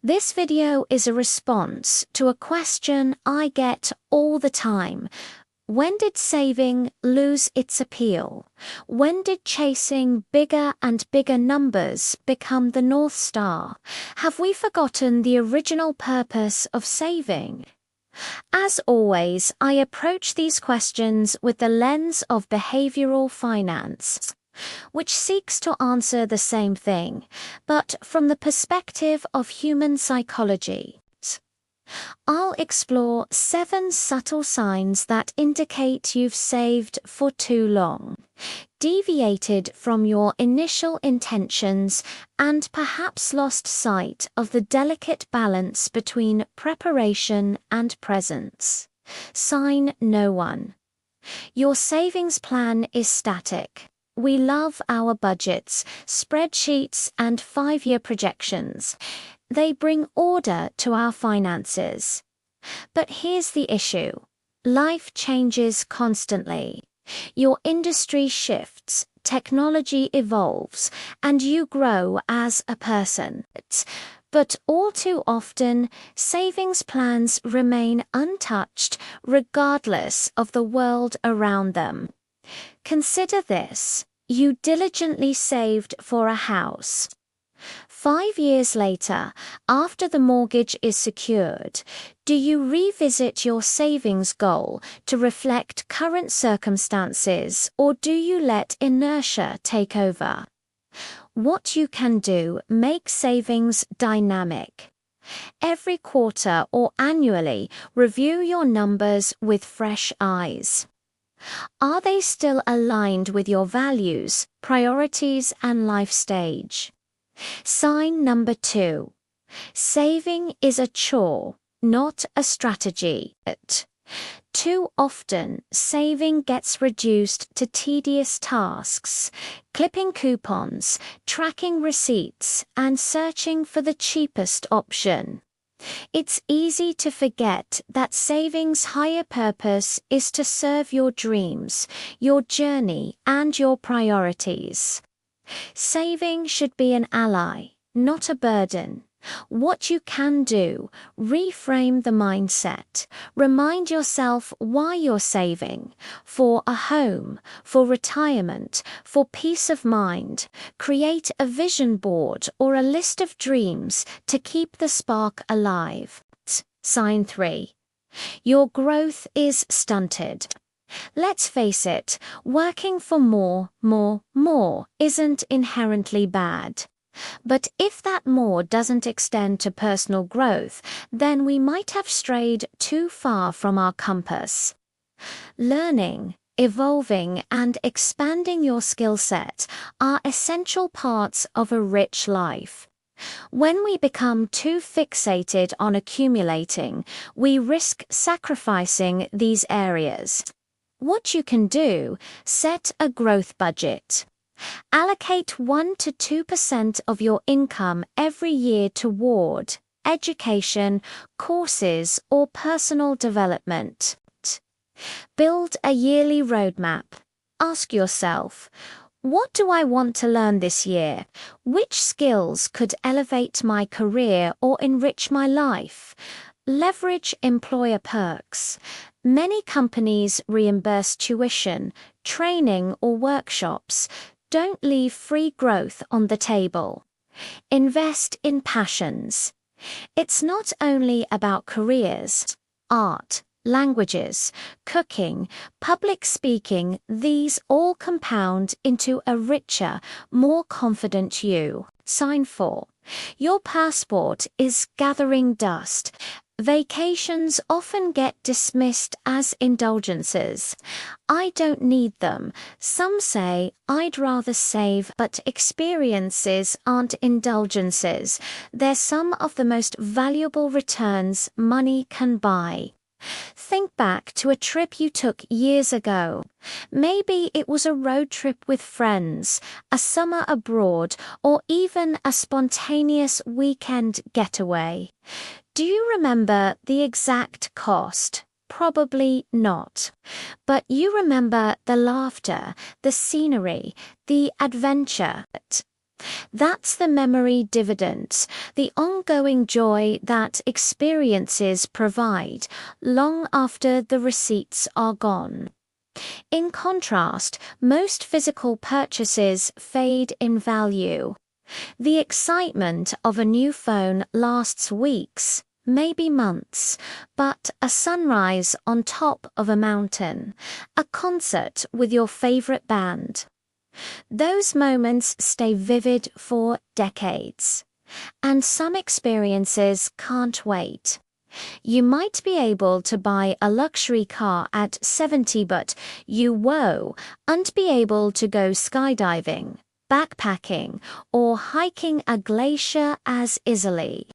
This video is a response to a question I get all the time. When did saving lose its appeal? When did chasing bigger and bigger numbers become the North Star? Have we forgotten the original purpose of saving? As always, I approach these questions with the lens of behavioral finance, which seeks to answer the same thing, but from the perspective of human psychology. I'll explore 7 subtle signs that indicate you've saved for too long, deviated from your initial intentions, and perhaps lost sight of the delicate balance between preparation and presence. Sign no one. Your savings plan is static. We love our budgets, spreadsheets, and 5-year projections. They bring order to our finances. But here's the issue. Life changes constantly. Your industry shifts, technology evolves, and you grow as a person. But all too often, savings plans remain untouched regardless of the world around them. Consider this. You diligently saved for a house. 5 years later, after the mortgage is secured, do you revisit your savings goal to reflect current circumstances, or do you let inertia take over? What you can do: make savings dynamic. Every quarter or annually, review your numbers with fresh eyes. Are they still aligned with your values, priorities, and life stage? Sign number 2. Saving is a chore, not a strategy. Too often, saving gets reduced to tedious tasks, clipping coupons, tracking receipts, and searching for the cheapest option. It's easy to forget that saving's higher purpose is to serve your dreams, your journey, and your priorities. Saving should be an ally, not a burden. What you can do: reframe the mindset. Remind yourself why you're saving: for a home, for retirement, for peace of mind. Create a vision board or a list of dreams to keep the spark alive. Sign 3. Your growth is stunted. Let's face it, working for more isn't inherently bad. But if that more doesn't extend to personal growth, then we might have strayed too far from our compass. Learning, evolving, and expanding your skill set are essential parts of a rich life. When we become too fixated on accumulating, we risk sacrificing these areas. What you can do: set a growth budget. Allocate 1 to 2% of your income every year toward education, courses, or personal development. Build a yearly roadmap. Ask yourself, what do I want to learn this year? Which skills could elevate my career or enrich my life? Leverage employer perks. Many companies reimburse tuition, training, or workshops. Don't leave free growth on the table. Invest in passions. It's not only about careers. Art, languages, cooking, public speaking, these all compound into a richer, more confident you. Sign 4. Your passport is gathering dust. Vacations often get dismissed as indulgences. I don't need them. Some say, I'd rather save, but experiences aren't indulgences. They're some of the most valuable returns money can buy. Think back to a trip you took years ago. Maybe it was a road trip with friends, a summer abroad, or even a spontaneous weekend getaway. Do you remember the exact cost? Probably not. But you remember the laughter, the scenery, the adventure. That's the memory dividend, the ongoing joy that experiences provide long after the receipts are gone. In contrast, most physical purchases fade in value. The excitement of a new phone lasts weeks, maybe months, but a sunrise on top of a mountain, a concert with your favorite band, those moments stay vivid for decades. And some experiences can't wait. You might be able to buy a luxury car at 70, but you won't be able to go skydiving, backpacking, or hiking a glacier as easily.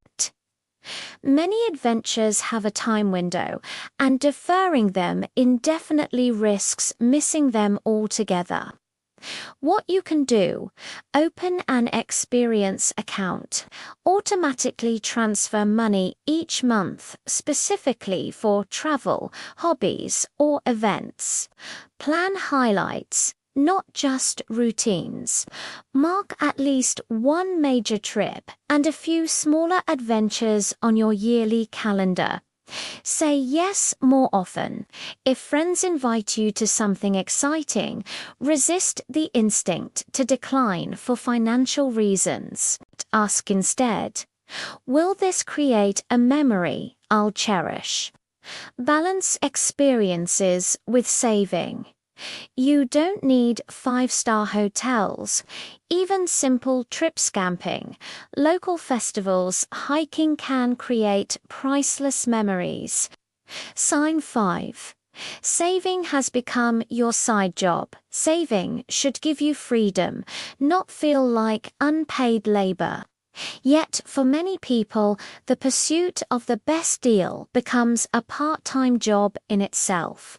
Many adventures have a time window, and deferring them indefinitely risks missing them altogether. What you can do: open an experience account, automatically transfer money each month specifically for travel, hobbies, or events. Plan highlights, not just routines. Mark at least one major trip and a few smaller adventures on your yearly calendar. Say yes more often. If friends invite you to something exciting, resist the instinct to decline for financial reasons. Ask instead, will this create a memory I'll cherish? Balance experiences with saving. You don't need five-star hotels. Even simple trips camping, local festivals, hiking can create priceless memories. Sign 5. Saving has become your side job. Saving should give you freedom, not feel like unpaid labor. Yet, for many people, the pursuit of the best deal becomes a part-time job in itself.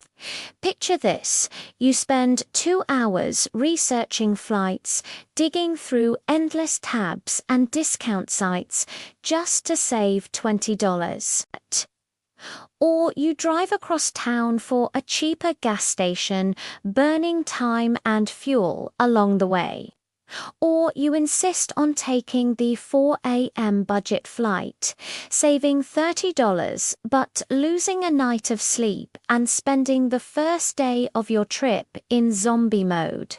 Picture this: you spend 2 hours researching flights, digging through endless tabs and discount sites just to save $20. Or you drive across town for a cheaper gas station, burning time and fuel along the way. Or you insist on taking the 4 a.m. budget flight, saving $30 but losing a night of sleep and spending the first day of your trip in zombie mode.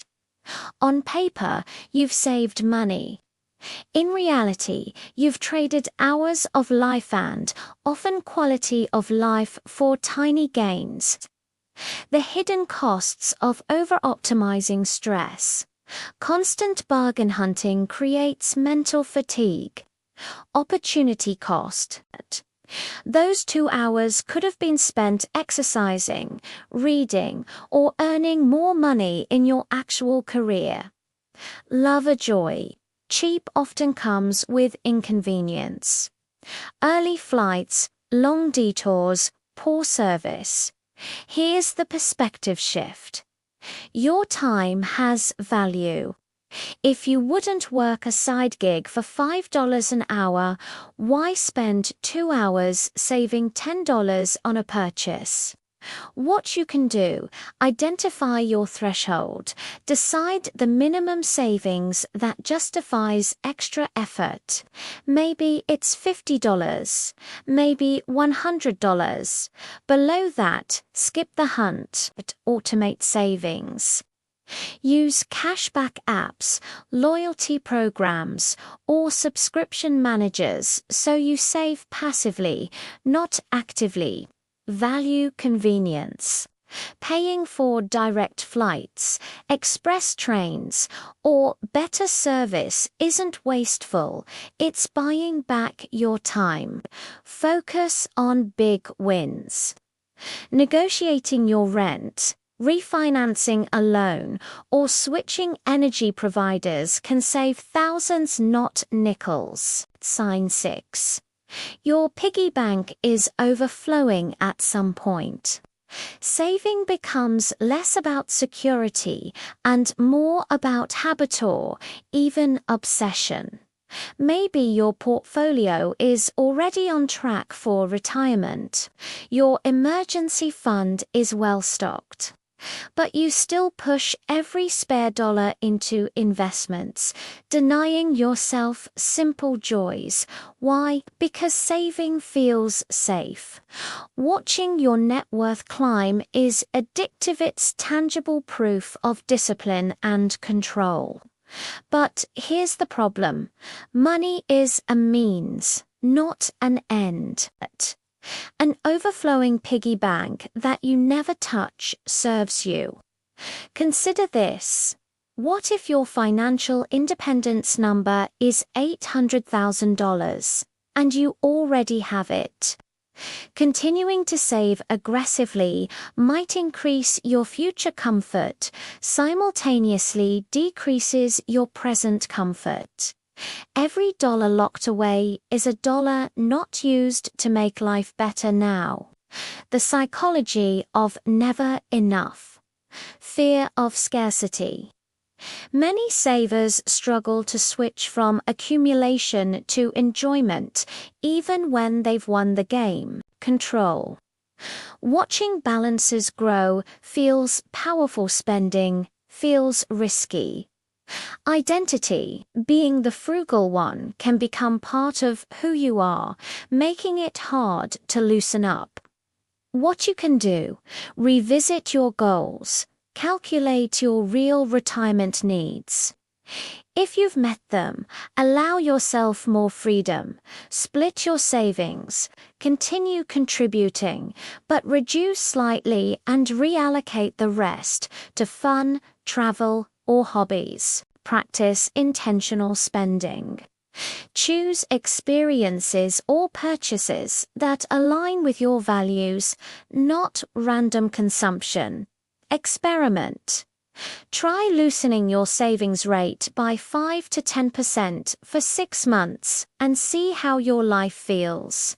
On paper, you've saved money. In reality, you've traded hours of life and, often quality of life, for tiny gains. The hidden costs of over-optimizing stress. Constant bargain hunting creates mental fatigue. Opportunity cost. Those 2 hours could have been spent exercising, reading, or earning more money in your actual career. Love a joy. Cheap often comes with inconvenience. Early flights, long detours, poor service. Here's the perspective shift. Your time has value. If you wouldn't work a side gig for $5 an hour, why spend 2 hours saving $10 on a purchase? What you can do: identify your threshold, decide the minimum savings that justifies extra effort. Maybe it's $50, maybe $100. Below that, skip the hunt, but automate savings. Use cashback apps, loyalty programs, or subscription managers so you save passively, not actively. Value convenience. Paying for direct flights, express trains, or better service isn't wasteful, it's buying back your time. Focus on big wins. Negotiating your rent, refinancing a loan, or switching energy providers can save thousands, not nickels. Sign 6. Your piggy bank is overflowing at some point. Saving becomes less about security and more about habit or even obsession. Maybe your portfolio is already on track for retirement. Your emergency fund is well stocked. But you still push every spare dollar into investments, denying yourself simple joys. Why? Because saving feels safe. Watching your net worth climb is addictive. It's tangible proof of discipline and control. But here's the problem. Money is a means, not an end. An overflowing piggy bank that you never touch serves you. Consider this. What if your financial independence number is $800,000 and you already have it? Continuing to save aggressively might increase your future comfort, simultaneously decreases your present comfort. Every dollar locked away is a dollar not used to make life better now. The psychology of never enough. Fear of scarcity. Many savers struggle to switch from accumulation to enjoyment, even when they've won the game. Control. Watching balances grow feels powerful. Spending feels risky. Identity, being the frugal one, can become part of who you are, making it hard to loosen up. What you can do: revisit your goals, calculate your real retirement needs. If you've met them, allow yourself more freedom, split your savings, continue contributing, but reduce slightly and reallocate the rest to fun, travel, or hobbies. Practice intentional spending. Choose experiences or purchases that align with your values, not random consumption. Experiment. Try loosening your savings rate by 5 to 10% for 6 months and see how your life feels.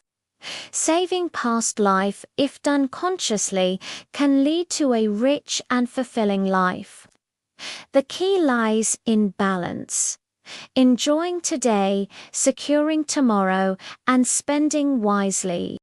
Saving past life, if done consciously, can lead to a rich and fulfilling life. The key lies in balance. Enjoying today, securing tomorrow, and spending wisely.